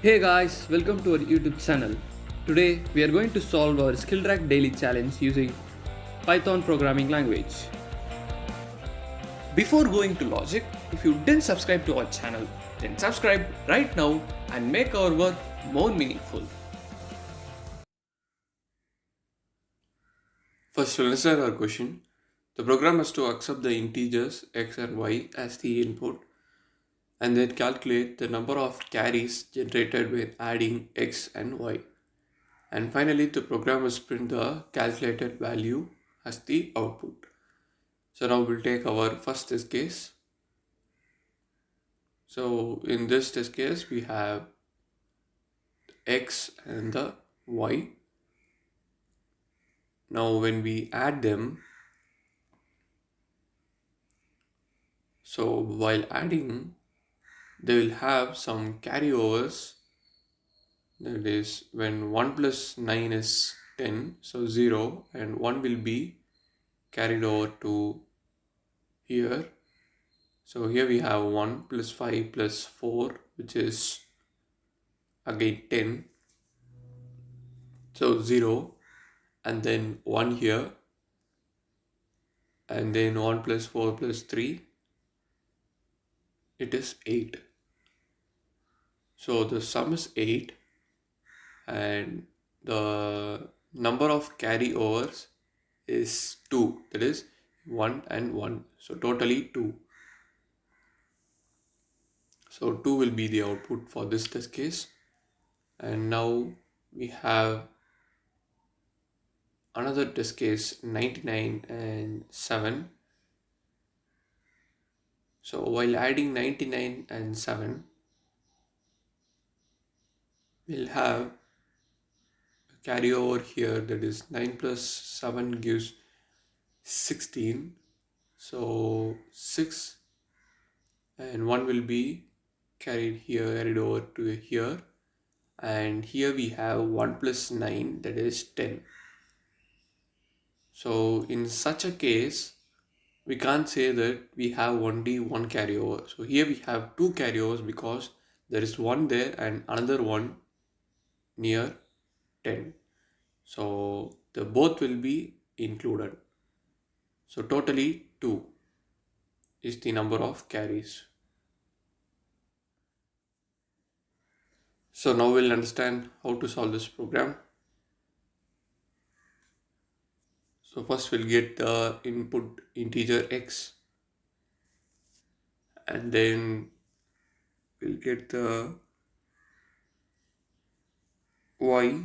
Hey guys, welcome to our YouTube channel. Today we are going to solve our SkillTrack daily challenge using Python programming language. Before going to logic, if you didn't subscribe to our channel, then subscribe right now and make our work more meaningful. First, to understand our question, the program has to accept the integers x and y as the input and then calculate the number of carries generated when adding x and y. And finally, the program must print the calculated value as the output. So now we'll take our first test case. So in this test case, we have x and the y. Now when we add them, so while adding, they will have some carryovers. That is when 1 plus 9 is 10, so 0 and 1 will be carried over to here. So here we have 1 plus 5 plus 4, which is again 10. So 0 and then 1 here and then 1 plus 4 plus 3, it is 8. So the sum is 8 and the number of carryovers is 2, that is 1 and 1, so totally 2. So 2 will be the output for this test case. And now we have another test case 99 and 7. So while adding 99 and 7, we'll have a carryover here, that is 9 plus 7 gives 16. So 6 and 1 will be carried over to here, and here we have 1 plus 9, that is 10. So in such a case, we can't say that we have only one carryover. So here we have two carryovers because there is one there and another one near 10. So the both will be included. So totally 2 is the number of carries. So now we'll understand how to solve this program. So first we'll get the input integer x, and then we'll get the y,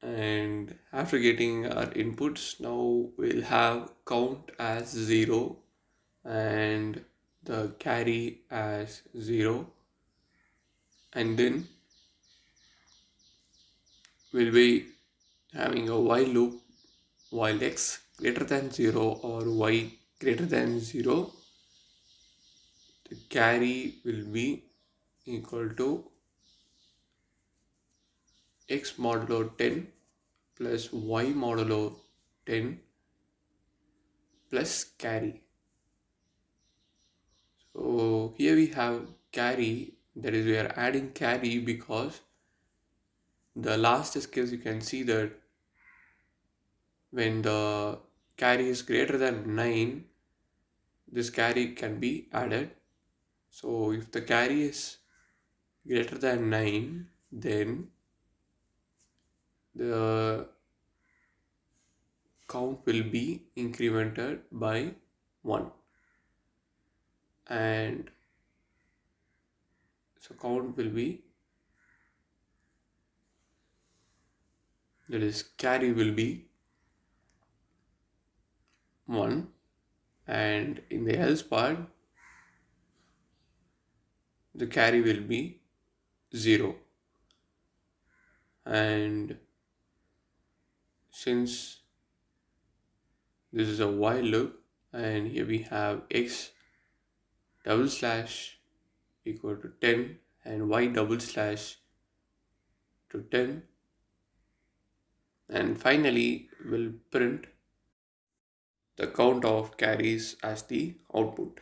and after getting our inputs, now we'll have count as 0 and the carry as 0, and then we'll be having a while loop while x greater than 0 or y greater than 0, the carry will be equal to x modulo 10 plus y modulo 10 plus carry. So here we have carry, that is we are adding carry because the last case you can see that when the carry is greater than 9, this carry can be added. So if the carry is greater than 9, then the count will be incremented by 1, and so count will be, that is carry will be 1, and in the else part the carry will be 0. And since this is a while loop and here we have x double slash equal to 10 and y double slash to 10, and finally we'll print the count of carries as the output.